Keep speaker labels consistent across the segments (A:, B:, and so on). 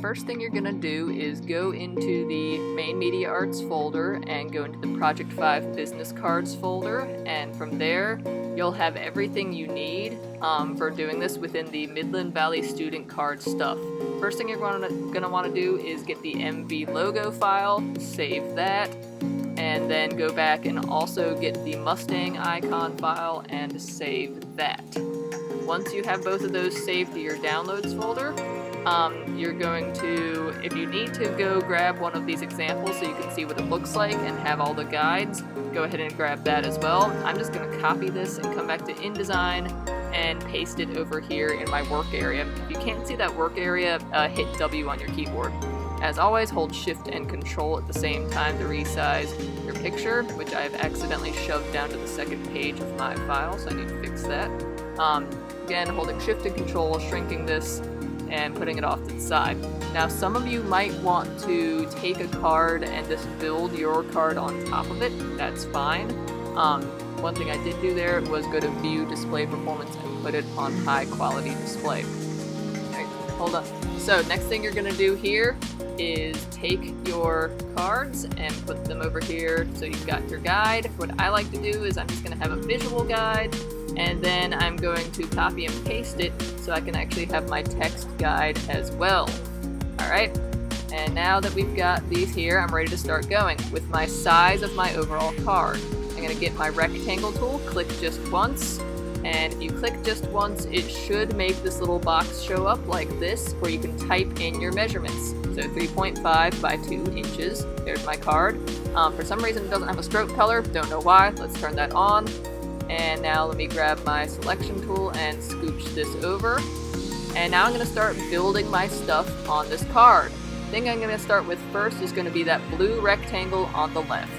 A: first thing you're going to do is go into the main media arts folder and go into the Project 5 business cards folder, and from there you'll have everything you need for doing this within the Midland Valley student card stuff. First thing you're going to want to do is get the MV logo file, save that, and then go back and also get the Mustang icon file and save that. Once you have both of those saved to your downloads folder, you're going to, if you need to go grab one of these examples so you can see what it looks like and have all the guides, go ahead and grab that as well. I'm just going to copy this and come back to InDesign and paste it over here in my work area. If you can't see that work area, hit W on your keyboard. As always, hold Shift and Control at the same time to resize your picture, which I have accidentally shoved down to the second page of my file, so I need to fix that. Again, holding Shift and Control, shrinking this, and putting it off to the side. Now, some of you might want to take a card and just build your card on top of it. That's fine. One thing I did do there was go to View Display Performance and put it on High Quality Display. Alright, hold on. So, next thing you're going to do here is take your cards and put them over here so you've got your guide. What I like to do is I'm just going to have a visual guide, and then I'm going to copy and paste it so I can actually have my text guide as well. Alright, and now that we've got these here, I'm ready to start going with my size of my overall card. I'm going to get my rectangle tool, click just once, and if you click just once, it should make this little box show up like this where you can type in your measurements. So 3.5 by 2 inches, there's my card. For some reason it doesn't have a stroke color, don't know why, let's turn that on. And now let me grab my selection tool and scooch this over. And now I'm going to start building my stuff on this card. The thing I'm going to start with first is going to be that blue rectangle on the left.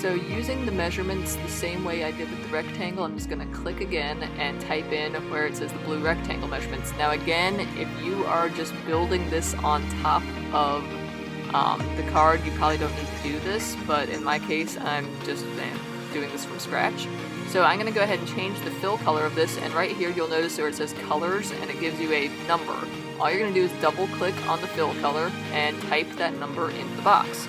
A: So using the measurements the same way I did with the rectangle, I'm just going to click again and type in where it says the blue rectangle measurements. Now again, if you are just building this on top of the card, you probably don't need to do this, but in my case, I'm just doing this from scratch. So I'm going to go ahead and change the fill color of this, and right here you'll notice where it says colors, and it gives you a number. All you're going to do is double click on the fill color and type that number into the box,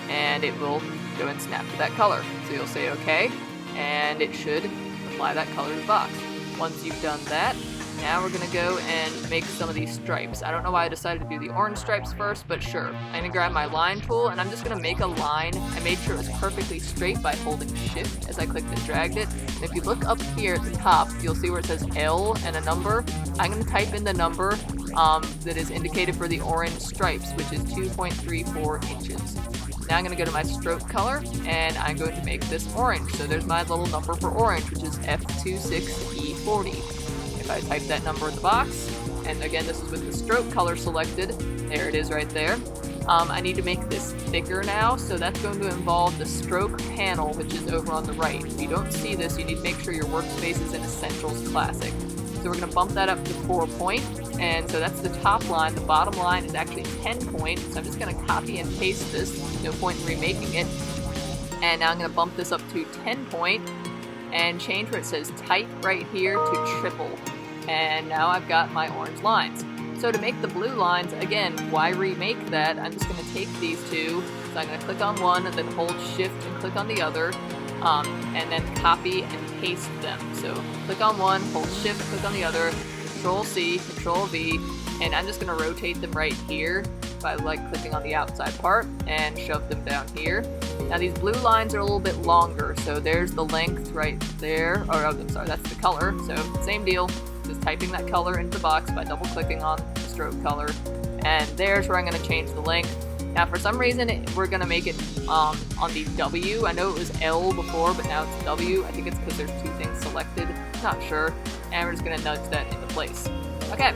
A: and it will go and snap to that color. So you'll say OK, and it should apply that color to the box. Once you've done that, now we're going to go and make some of these stripes. I don't know why I decided to do the orange stripes first, but sure. I'm going to grab my line tool, and I'm just going to make a line. I made sure it was perfectly straight by holding Shift as I clicked and dragged it. And if you look up here at the top, you'll see where it says L and a number. I'm going to type in the number that is indicated for the orange stripes, which is 2.34 inches. Now I'm going to go to my stroke color, and I'm going to make this orange. So there's my little number for orange, which is F26E40. If I type that number in the box, and again this is with the stroke color selected, there it is right there. I need to make this thicker now, so that's going to involve the stroke panel, which is over on the right. If you don't see this, you need to make sure your workspace is in Essentials Classic. So we're going to bump that up to 4 point, and so that's the top line. The bottom line is actually 10 point, so I'm just going to copy and paste this, no point in remaking it. And now I'm going to bump this up to 10 point, and change where it says type right here to triple. And now I've got my orange lines. So to make the blue lines, again, why remake that? I'm just going to take these two. So I'm going to click on one and then hold Shift and click on the other, and then copy and paste them. So click on one, hold Shift, click on the other, Control C, Control V, and I'm just going to rotate them right here by clicking on the outside part and shove them down here. Now these blue lines are a little bit longer, so there's the length right there, or I'm sorry, that's the color, so same deal, just typing that color into the box by double clicking on the stroke color, and there's where I'm going to change the length. Now for some reason we're going to make it on the W. I know it was L before, but now it's W. I think it's because there's two things selected, not sure, and we're just going to nudge that into place. Okay.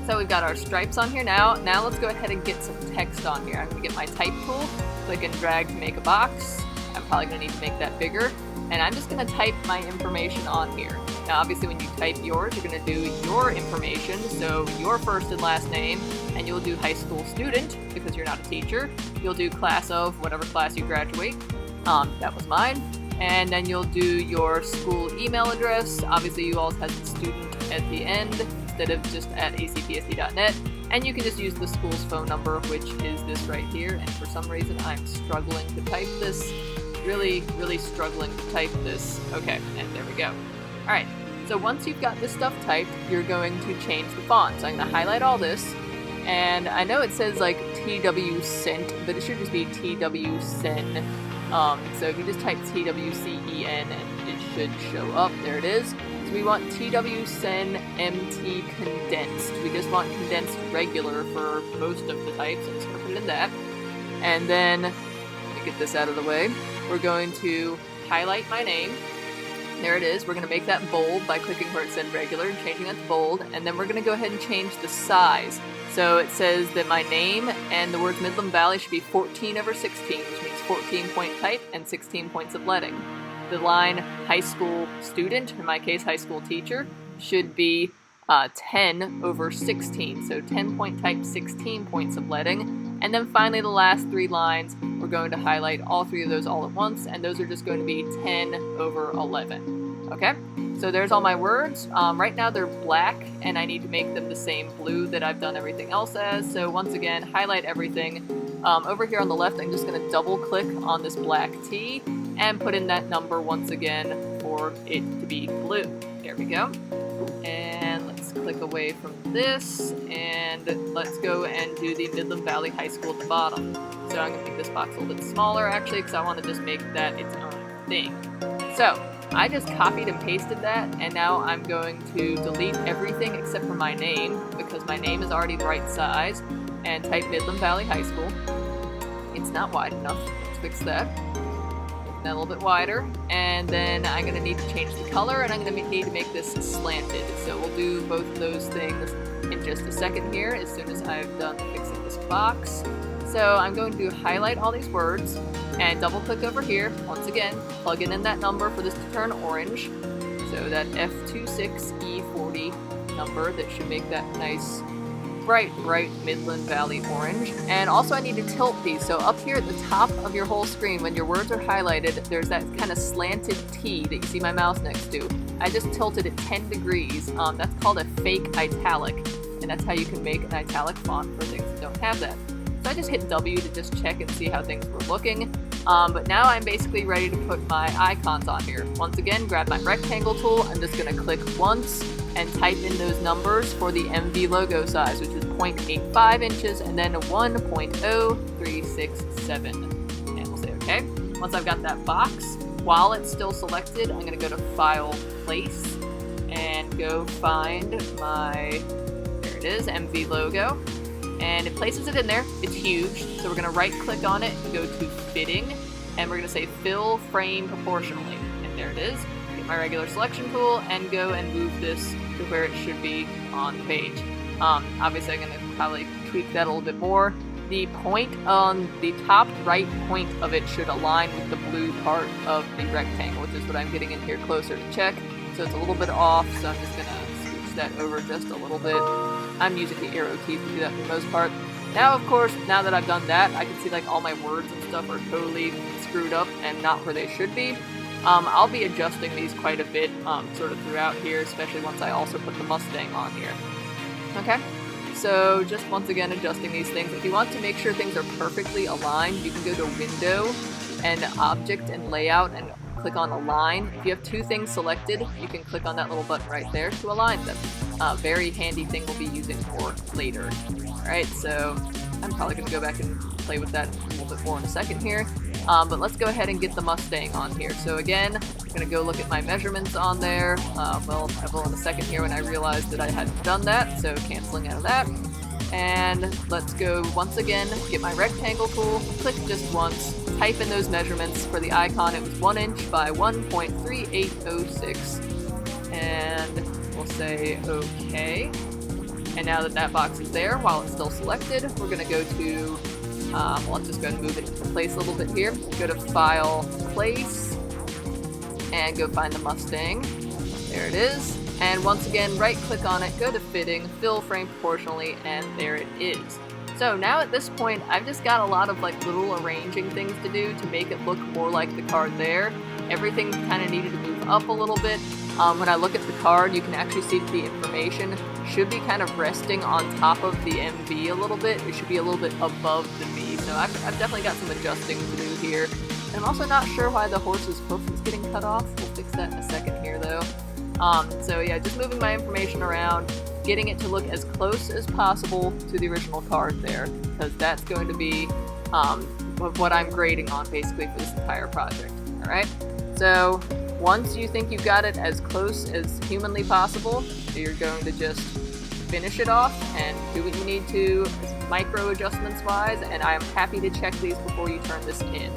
A: So we've got our stripes on here now. Now let's go ahead and get some text on here. I'm going to get my type tool, click and drag to make a box. I'm probably going to need to make that bigger. And I'm just going to type my information on here. Now obviously when you type yours, you're going to do your information, so your first and last name, and you'll do high school student, because you're not a teacher. You'll do class of whatever class you graduate. That was mine. And then you'll do your school email address. Obviously you always have the student at the end. instead of just at acpsd.net. And you can just use the school's phone number, which is this right here. And for some reason, I'm struggling to type this. Really, really struggling to type this. Okay, and there we go. All right, so once you've got this stuff typed, you're going to change the font. So I'm going to highlight all this. And I know it says like TWCent, but it should just be TWCen. So if you just type TWCEN, and it should show up. There it is. So we want TWCen MT condensed. We just want condensed regular for most of the types. I'm just going to put it in that. And then, let me get this out of the way. We're going to highlight my name. There it is. We're going to make that bold by clicking where it said regular and changing that to bold. And then we're going to go ahead and change the size. So it says that my name and the words Midland Valley should be 14/16, which means 14 point type and 16 points of leading. The line high school student, in my case high school teacher, should be 10/16, so 10 point type, 16 points of leading. And then finally the last three lines, we're going to highlight all three of those all at once, and those are just going to be 10/11. Okay, so there's all my words. Right now they're black, and I need to make them the same blue that I've done everything else as. So once again, highlight everything. Over here on the left, I'm just going to double click on this black T and put in that number once again for it to be blue. There we go. And let's click away from this, and let's go and do the Midland Valley High School at the bottom. So I'm going to make this box a little bit smaller actually, because I want to just make that its own thing. So I just copied and pasted that, and now I'm going to delete everything except for my name, because my name is already the right size, and type Midland Valley High School. It's not wide enough. Let's fix that. Make that a little bit wider, and then I'm going to need to change the color, and I'm going to need to make this slanted. So we'll do both of those things in just a second here, as soon as I've done fixing this box. So I'm going to highlight all these words, and double click over here, once again, plugging in that number for this to turn orange. So that F26E40 number that should make that nice bright Midland Valley orange. And also I need to tilt these. So up here at the top of your whole screen, when your words are highlighted, there's that kind of slanted T that you see my mouse next to. I just tilted it 10 degrees. That's called a fake italic, and that's how you can make an italic font for things that don't have that. So I just hit W to just check and see how things were looking. But now I'm basically ready to put my icons on here. Once again, grab my rectangle tool. I'm just going to click once and type in those numbers for the MV logo size, which is 0.85 inches and then 1.0367. And we'll say OK. Once I've got that box, while it's still selected, I'm going to go to File, Place, and go find my, there it is, MV logo. And it places it in there. It's huge, so we're going to right click on it and go to Fitting, and we're going to say Fill Frame Proportionally, and there it is. Get my regular selection tool and go and move this to where it should be on the page. Obviously I'm going to probably tweak that a little bit more. The point on the top right point of it should align with the blue part of the rectangle, which is what I'm getting in here closer to check. So it's a little bit off, so I'm just going to switch that over just a little bit. I'm using the arrow keys to do that for the most part. Now, of course, now that I've done that, I can see like all my words and stuff are totally screwed up and not where they should be. I'll be adjusting these quite a bit sort of throughout here, especially once I also put the Mustang on here. Okay, so just once again adjusting these things. If you want to make sure things are perfectly aligned, you can go to Window and Object and Layout and click on Align. If you have two things selected, you can click on that little button right there to align them. Very handy thing we'll be using for later. Alright, so I'm probably going to go back and play with that a little bit more in a second here. But let's go ahead and get the Mustang on here. So again, I'm going to go look at my measurements on there. Well, I will in a second here when I realized that I hadn't done that, so canceling out of that. And let's go once again, get my rectangle tool, click just once, type in those measurements. For the icon, it was 1 inch by 1.3806. And we'll say OK. And now that that box is there, while it's still selected, we're going to go to, let's just go and move it into place a little bit here. Go to File, Place, and go find the Mustang. There it is. And once again, right click on it, go to Fitting, Fill Frame Proportionally, and there it is. So now at this point, I've just got a lot of like little arranging things to do to make it look more like the card there. Everything kind of needed to move up a little bit. When I look at the card, you can actually see that the information should be kind of resting on top of the MV a little bit. It should be a little bit above the V. So I've definitely got some adjusting to do here. And I'm also not sure why the horse's hoof is getting cut off. We'll fix that in a second here though. So yeah, just moving my information around, getting it to look as close as possible to the original card there, because that's going to be what I'm grading on basically for this entire project. Alright, so once you think you've got it as close as humanly possible, you're going to just finish it off and do what you need to micro adjustments wise, and I'm happy to check these before you turn this in.